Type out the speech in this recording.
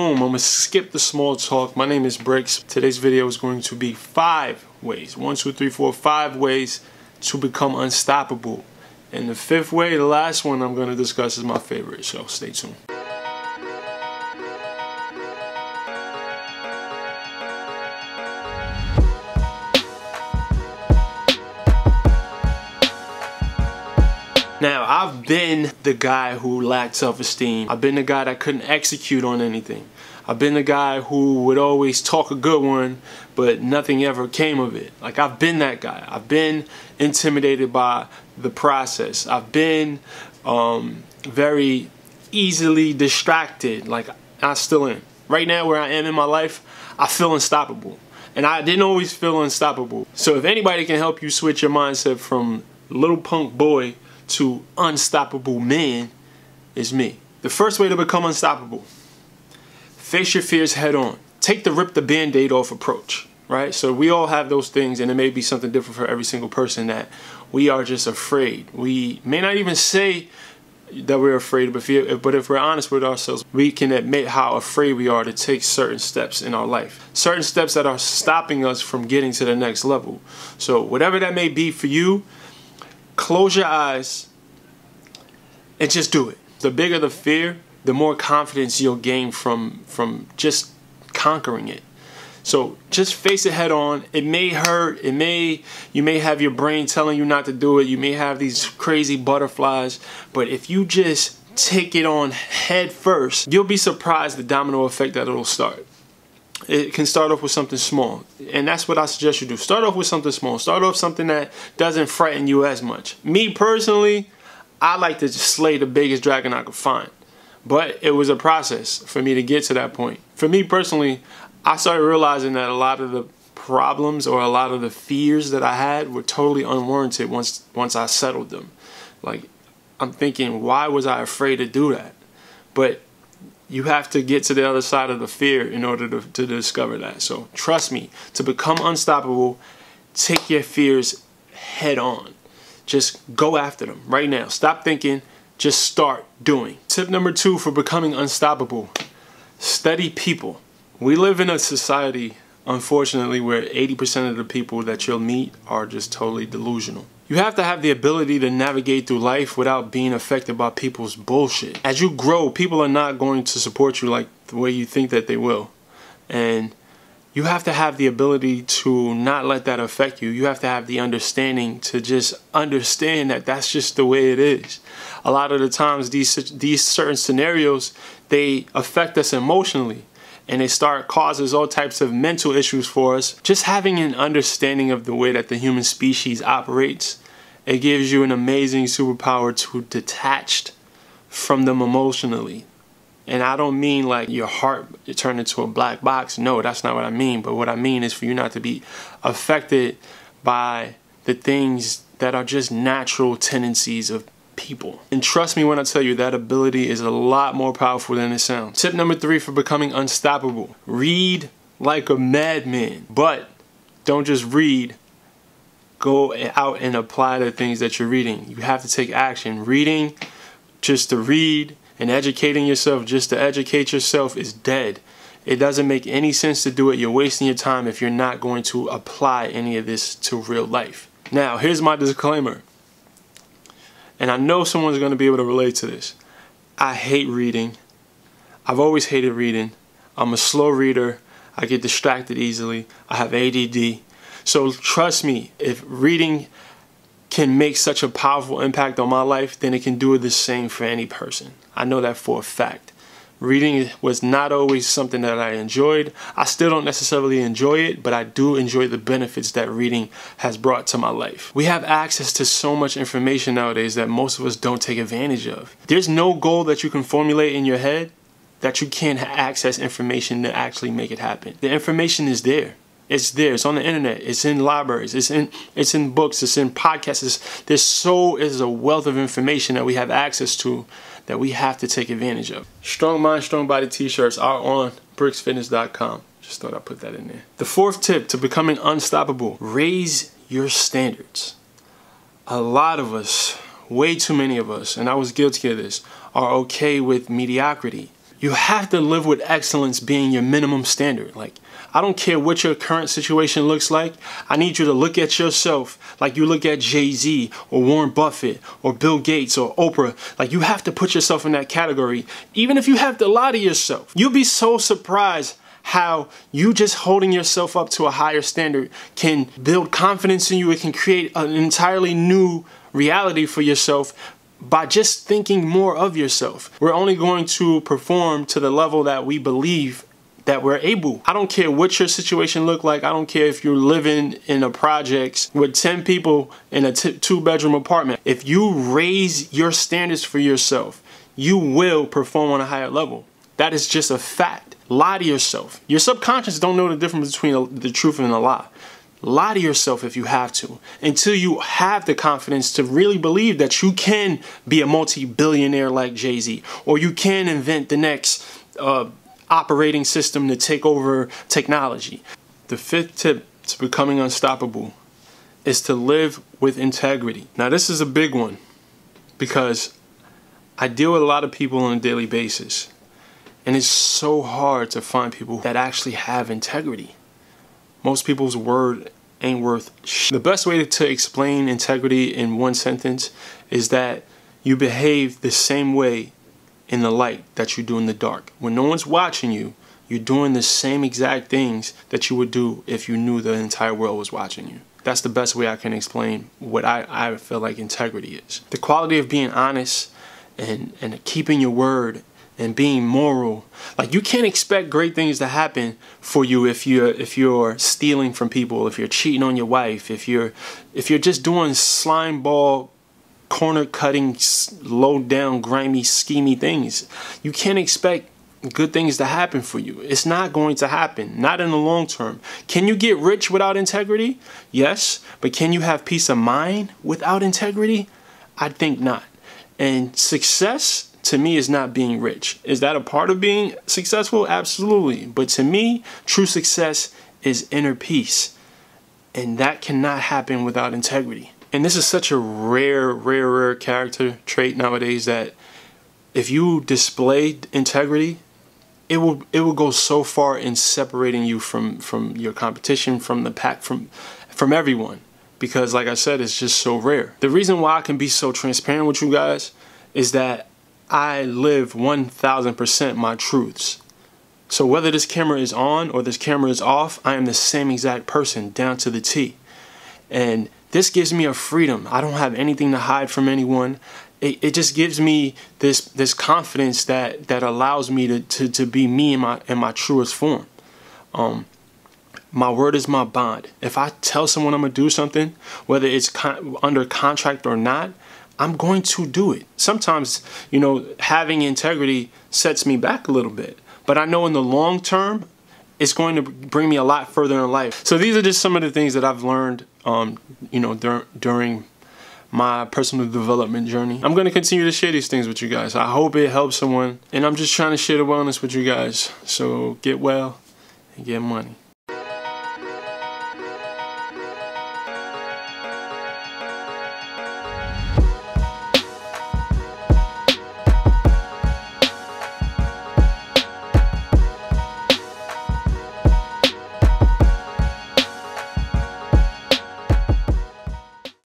boom, I'm gonna skip the small talk. My name is Brix. Today's video is going to be 5 ways, 1, 2, 3, 4, 5 ways to become unstoppable. And the 5th way, the last one I'm gonna discuss, is my favorite, so stay tuned. Now, I've been the guy who lacked self-esteem. I've been the guy that couldn't execute on anything. I've been the guy who would always talk a good one, but nothing ever came of it. Like, I've been that guy. I've been intimidated by the process. I've been very easily distracted. Like, I still am. Right now, where I am in my life, I feel unstoppable. And I didn't always feel unstoppable. So if anybody can help you switch your mindset from little punk boy to unstoppable man, is me. The first way to become unstoppable: face your fears head on. Take the rip the band-aid off approach, right? So we all have those things, and it may be something different for every single person, that we are just afraid. We may not even say that we're afraid, but if we're honest with ourselves, we can admit how afraid we are to take certain steps in our life. Certain steps that are stopping us from getting to the next level. So whatever that may be for you, close your eyes and just do it. The bigger the fear, the more confidence you'll gain from just conquering it. So just face it head on. It may hurt. You may have your brain telling you not to do it. You may have these crazy butterflies. But if you just take it on head first, you'll be surprised the domino effect that it'll start. It can start off with something small, and that's what I suggest you do. Start off with something small. Start off something that doesn't frighten you as much. Me personally, I like to just slay the biggest dragon I could find, but it was a process for me to get to that point. For me personally, I started realizing that a lot of the problems or a lot of the fears that I had were totally unwarranted once I settled them. Like, I'm thinking, why was I afraid to do that? But you have to get to the other side of the fear in order to discover that. So trust me, to become unstoppable, take your fears head on. Just go after them right now. Stop thinking, just start doing. Tip number 2 for becoming unstoppable: study people. We live in a society, unfortunately, where 80% of the people that you'll meet are just totally delusional. You have to have the ability to navigate through life without being affected by people's bullshit. As you grow, people are not going to support you like the way you think that they will. And you have to have the ability to not let that affect you. You have to have the understanding to just understand that that's just the way it is. A lot of the times, these certain scenarios, they affect us emotionally. And they causes all types of mental issues for us. Just having an understanding of the way that the human species operates, it gives you an amazing superpower to detach from them emotionally. And I don't mean like your heart turned into a black box. No, that's not what I mean. But what I mean is for you not to be affected by the things that are just natural tendencies of people. And trust me when I tell you, that ability is a lot more powerful than it sounds. Tip number 3 for becoming unstoppable: read like a madman. But don't just read. Go out and apply the things that you're reading. You have to take action. Reading just to read and educating yourself just to educate yourself is dead. It doesn't make any sense to do it. You're wasting your time if you're not going to apply any of this to real life. Now, here's my disclaimer. And I know someone's going to be able to relate to this. I hate reading. I've always hated reading. I'm a slow reader. I get distracted easily. I have ADD. So trust me, if reading can make such a powerful impact on my life, then it can do the same for any person. I know that for a fact. Reading was not always something that I enjoyed. I still don't necessarily enjoy it, but I do enjoy the benefits that reading has brought to my life. We have access to so much information nowadays that most of us don't take advantage of. There's no goal that you can formulate in your head that you can't access information to actually make it happen. The information is there. It's there. It's on the internet. It's in libraries. It's in books. It's in podcasts. There's a wealth of information that we have access to that we have to take advantage of. Strong Mind, Strong Body t-shirts are on brixfitness.com. Just thought I'd put that in there. The 4th tip to becoming unstoppable: raise your standards. A lot of us, way too many of us, and I was guilty of this, are okay with mediocrity. You have to live with excellence being your minimum standard. Like, I don't care what your current situation looks like. I need you to look at yourself like you look at Jay-Z or Warren Buffett or Bill Gates or Oprah. Like, you have to put yourself in that category, even if you have to lie to yourself. You'll be so surprised how you just holding yourself up to a higher standard can build confidence in you. It can create an entirely new reality for yourself by just thinking more of yourself. We're only going to perform to the level that we believe that we're able. I don't care what your situation look like. I don't care if you're living in a projects with 10 people in a 2-bedroom apartment. If you raise your standards for yourself, you will perform on a higher level. That is just a fact. Lie to yourself. Your subconscious don't know the difference between the truth and a lie. Lie to yourself if you have to, until you have the confidence to really believe that you can be a multi-billionaire like Jay-Z, or you can invent the next operating system to take over technology. The 5th tip to becoming unstoppable is to live with integrity. Now, this is a big one because I deal with a lot of people on a daily basis, and it's so hard to find people that actually have integrity. Most people's word ain't worth shit. The best way to explain integrity in one sentence is that you behave the same way in the light that you do in the dark. When no one's watching you, you're doing the same exact things that you would do if you knew the entire world was watching you. That's the best way I can explain what I feel like integrity is. The quality of being honest and keeping your word and being moral. Like, you can't expect great things to happen for you if you're stealing from people, if you're cheating on your wife, if you're just doing slime ball, corner cutting, low down, grimy, schemy things. You can't expect good things to happen for you. It's not going to happen, not in the long term. Can you get rich without integrity? Yes, but can you have peace of mind without integrity? I think not. And success, to me, is not being rich. Is that a part of being successful? Absolutely. But to me, true success is inner peace. And that cannot happen without integrity. And this is such a rare character trait nowadays that if you display integrity, it will go so far in separating you from your competition, from the pack, from everyone. Because like I said, it's just so rare. The reason why I can be so transparent with you guys is that I live 1000% my truths. So whether this camera is on or this camera is off, I am the same exact person down to the T. And this gives me a freedom. I don't have anything to hide from anyone. It just gives me this confidence that allows me to be me in my truest form. My word is my bond. If I tell someone I'm gonna do something, whether it's under contract or not, I'm going to do it. Sometimes, you know, having integrity sets me back a little bit, but I know in the long term, it's going to bring me a lot further in life. So these are just some of the things that I've learned, you know, during my personal development journey. I'm going to continue to share these things with you guys. I hope it helps someone, and I'm just trying to share the wellness with you guys. So get well and get money.